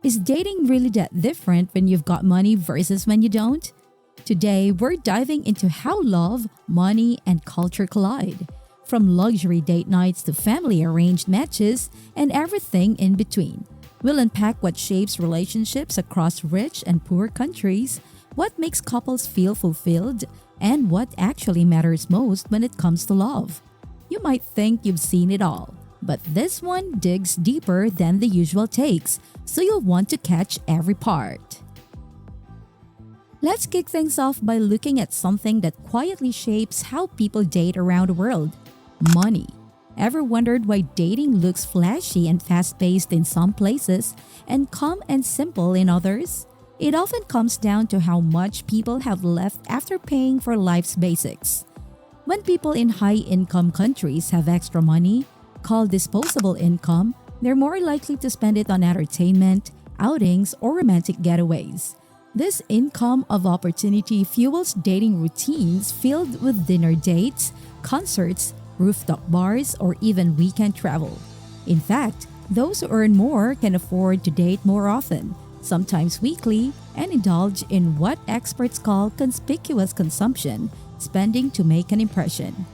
Is dating really that different when you've got money versus when you don't? Today, we're diving into how love, money, and culture collide. From luxury date nights to family arranged matches and everything in between. We'll unpack what shapes relationships across rich and poor countries, what makes couples feel fulfilled, and what actually matters most when it comes to love. You might think you've seen it all, but this one digs deeper than the usual takes, so you'll want to catch every part. Let's kick things off by looking at something that quietly shapes how people date around the world: money. Ever wondered why dating looks flashy and fast paced in some places and calm and simple in others? It often comes down to how much people have left after paying for life's basics. When people in high income countries have extra money, called disposable income, they're more likely to spend it on entertainment, outings, or romantic getaways. This income of opportunity fuels dating routines filled with dinner dates, concerts, rooftop bars, or even weekend travel. In fact, those who earn more can afford to date more often, sometimes weekly, and indulge in what experts call conspicuous consumption, spending to make an impression.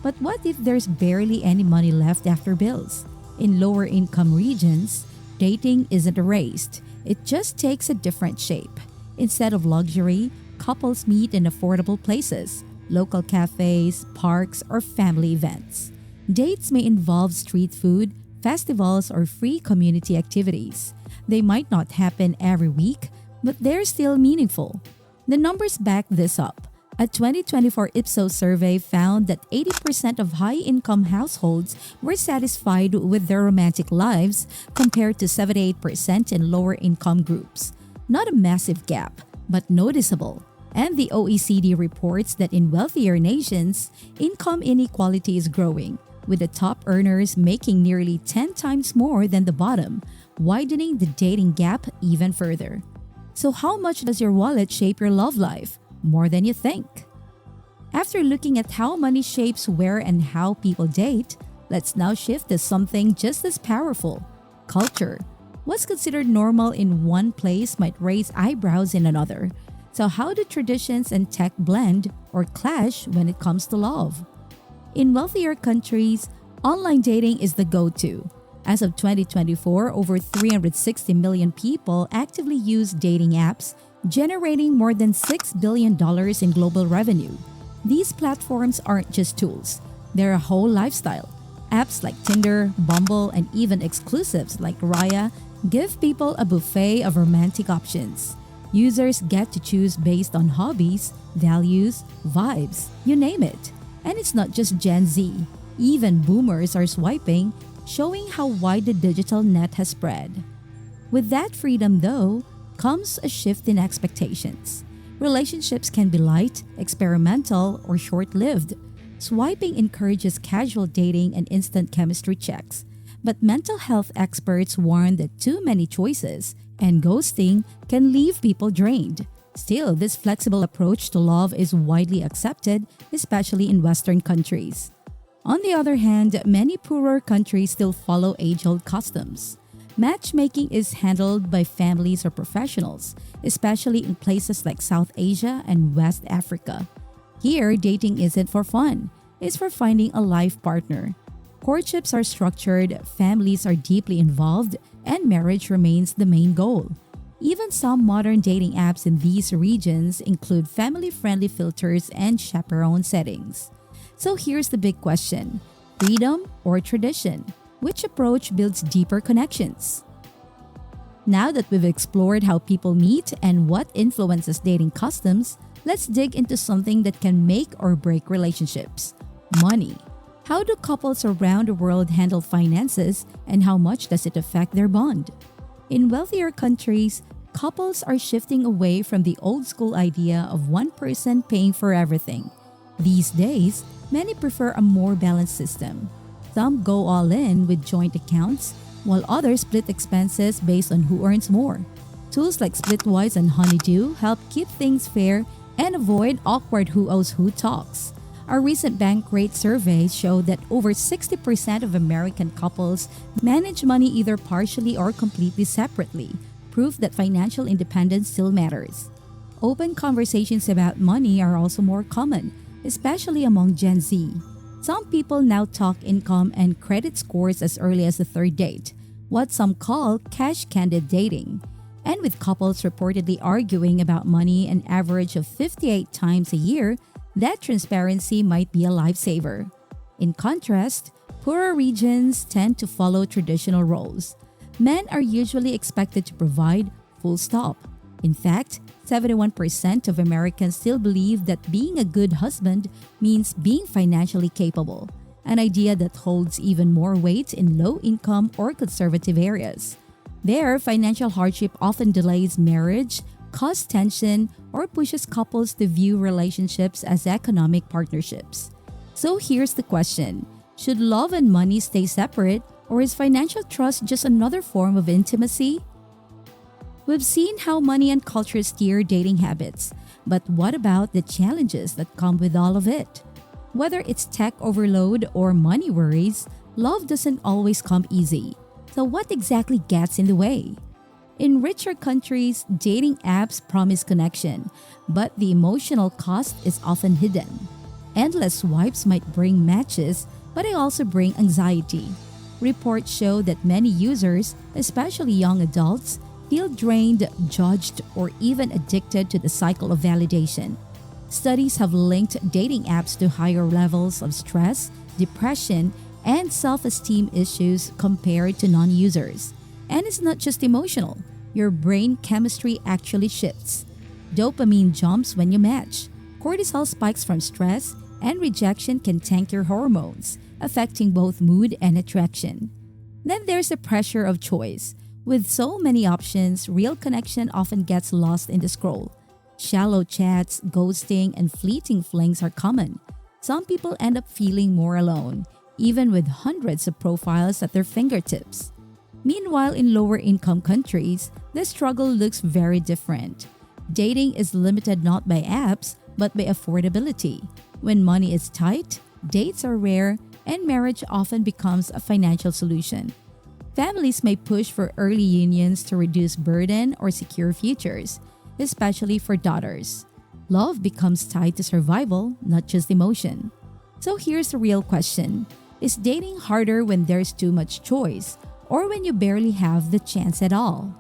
But what if there's barely any money left after bills? In lower income regions, dating isn't erased, it just takes a different shape. Instead of luxury, couples meet in affordable places, local cafes, parks, or family events. Dates may involve street food, festivals, or free community activities. They might not happen every week, but they're still meaningful. The numbers back this up. A 2024 Ipsos survey found that 80% of high-income households were satisfied with their romantic lives compared to 78% in lower-income groups. Not a massive gap, but noticeable. And the OECD reports that in wealthier nations, income inequality is growing, with the top earners making nearly 10 times more than the bottom, widening the dating gap even further. So how much does your wallet shape your love life? More than you think. After looking at how money shapes where and how people date, let's now shift to something just as powerful: culture. What's considered normal in one place might raise eyebrows in another. So how do traditions and tech blend or clash when it comes to love? In wealthier countries, online dating is the go-to. As of 2024, over 360 million people actively use dating apps, generating more than $6 billion in global revenue. These platforms aren't just tools, they're a whole lifestyle. Apps like Tinder, Bumble, and even exclusives like Raya give people a buffet of romantic options. Users get to choose based on hobbies, values, vibes, you name it. And it's not just Gen Z. Even boomers are swiping, showing how wide the digital net has spread. With that freedom, though, comes a shift in expectations. Relationships can be light, experimental, or short-lived. Swiping encourages casual dating and instant chemistry checks. But mental health experts warn that too many choices and ghosting can leave people drained. Still, this flexible approach to love is widely accepted, especially in Western countries. On the other hand, many poorer countries still follow age-old customs. Matchmaking is handled by families or professionals, especially in places like South Asia and West Africa. Here, dating isn't for fun, it's for finding a life partner. Courtships are structured, families are deeply involved, and marriage remains the main goal. Even some modern dating apps in these regions include family-friendly filters and chaperone settings. So here's the big question: freedom or tradition? Which approach builds deeper connections? Now that we've explored how people meet and what influences dating customs, let's dig into something that can make or break relationships: money. How do couples around the world handle finances, and how much does it affect their bond? In wealthier countries, couples are shifting away from the old school idea of one person paying for everything. These days, many prefer a more balanced system. Some go all in with joint accounts, while others split expenses based on who earns more. Tools like Splitwise and Honeydew help keep things fair and avoid awkward who owes who talks. Our recent Bankrate survey showed that over 60% of American couples manage money either partially or completely separately, proof that financial independence still matters. Open conversations about money are also more common, especially among Gen Z. Some people now talk income and credit scores as early as the third date, what some call cash candid dating. And with couples reportedly arguing about money an average of 58 times a year, that transparency might be a lifesaver. In contrast, poorer regions tend to follow traditional roles. Men are usually expected to provide, full stop. In fact, 71% of Americans still believe that being a good husband means being financially capable, an idea that holds even more weight in low-income or conservative areas. There, financial hardship often delays marriage, causes tension, or pushes couples to view relationships as economic partnerships. So here's the question: should love and money stay separate, or is financial trust just another form of intimacy? We've seen how money and culture steer dating habits, but what about the challenges that come with all of it? Whether it's tech overload or money worries, love doesn't always come easy. So what exactly gets in the way? In richer countries, dating apps promise connection, but the emotional cost is often hidden. Endless swipes might bring matches, but they also bring anxiety. Reports show that many users, especially young adults, feel drained, judged, or even addicted to the cycle of validation. Studies have linked dating apps to higher levels of stress, depression, and self-esteem issues compared to non-users. And it's not just emotional. Your brain chemistry actually shifts. Dopamine jumps when you match. Cortisol spikes from stress, and rejection can tank your hormones, affecting both mood and attraction. Then there's the pressure of choice. With so many options, real connection often gets lost in the scroll. Shallow chats, ghosting, and fleeting flings are common. Some people end up feeling more alone, even with hundreds of profiles at their fingertips. Meanwhile, in lower income countries, the struggle looks very different. Dating is limited not by apps, but by affordability. When money is tight, dates are rare, and marriage often becomes a financial solution. Families may push for early unions to reduce burden or secure futures, especially for daughters. Love becomes tied to survival, not just emotion. So here's the real question: is dating harder when there's too much choice, or when you barely have the chance at all?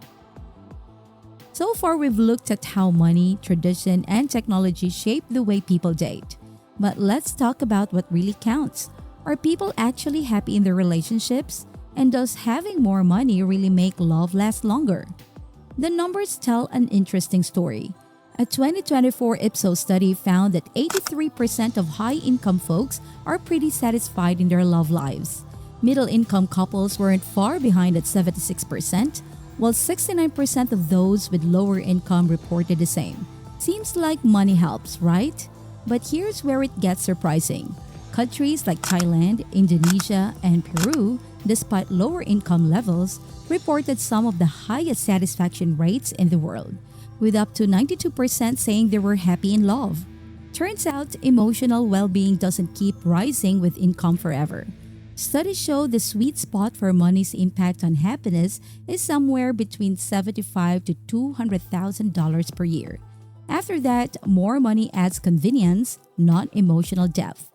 So far, we've looked at how money, tradition, and technology shape the way people date. But let's talk about what really counts. Are people actually happy in their relationships? And does having more money really make love last longer? The numbers tell an interesting story. A 2024 Ipsos study found that 83% of high-income folks are pretty satisfied in their love lives. Middle-income couples weren't far behind at 76%, while 69% of those with lower income reported the same. Seems like money helps, right? But here's where it gets surprising. Countries like Thailand, Indonesia, and Peru, despite lower income levels, reported some of the highest satisfaction rates in the world, with up to 92% saying they were happy in love. Turns out, emotional well-being doesn't keep rising with income forever. Studies show the sweet spot for money's impact on happiness is somewhere between $75,000 to $200,000 per year. After that, more money adds convenience, not emotional depth.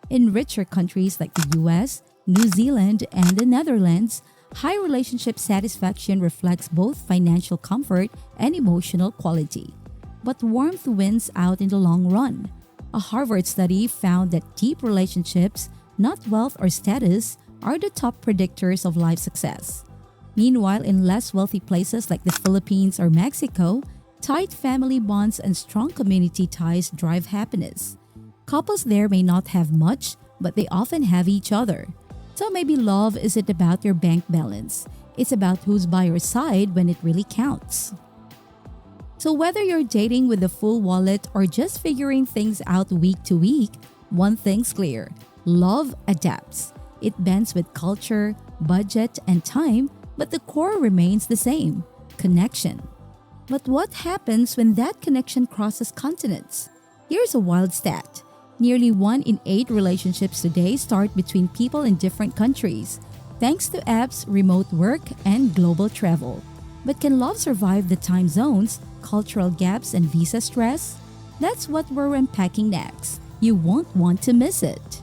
In richer countries like the US, New Zealand, and the Netherlands, high relationship satisfaction reflects both financial comfort and emotional quality. But warmth wins out in the long run. A Harvard study found that deep relationships, not wealth or status, are the top predictors of life success. Meanwhile, in less wealthy places like the Philippines or Mexico, tight family bonds and strong community ties drive happiness. Couples there may not have much, but they often have each other. So maybe love isn't about your bank balance. It's about who's by your side when it really counts. So whether you're dating with a full wallet or just figuring things out week to week, one thing's clear: love adapts. It bends with culture, budget, and time, but the core remains the same: connection. But what happens when that connection crosses continents? Here's a wild stat. Nearly 1 in 8 relationships today start between people in different countries, thanks to apps, remote work, and global travel. But can love survive the time zones, cultural gaps, and visa stress? That's what we're unpacking next. You won't want to miss it.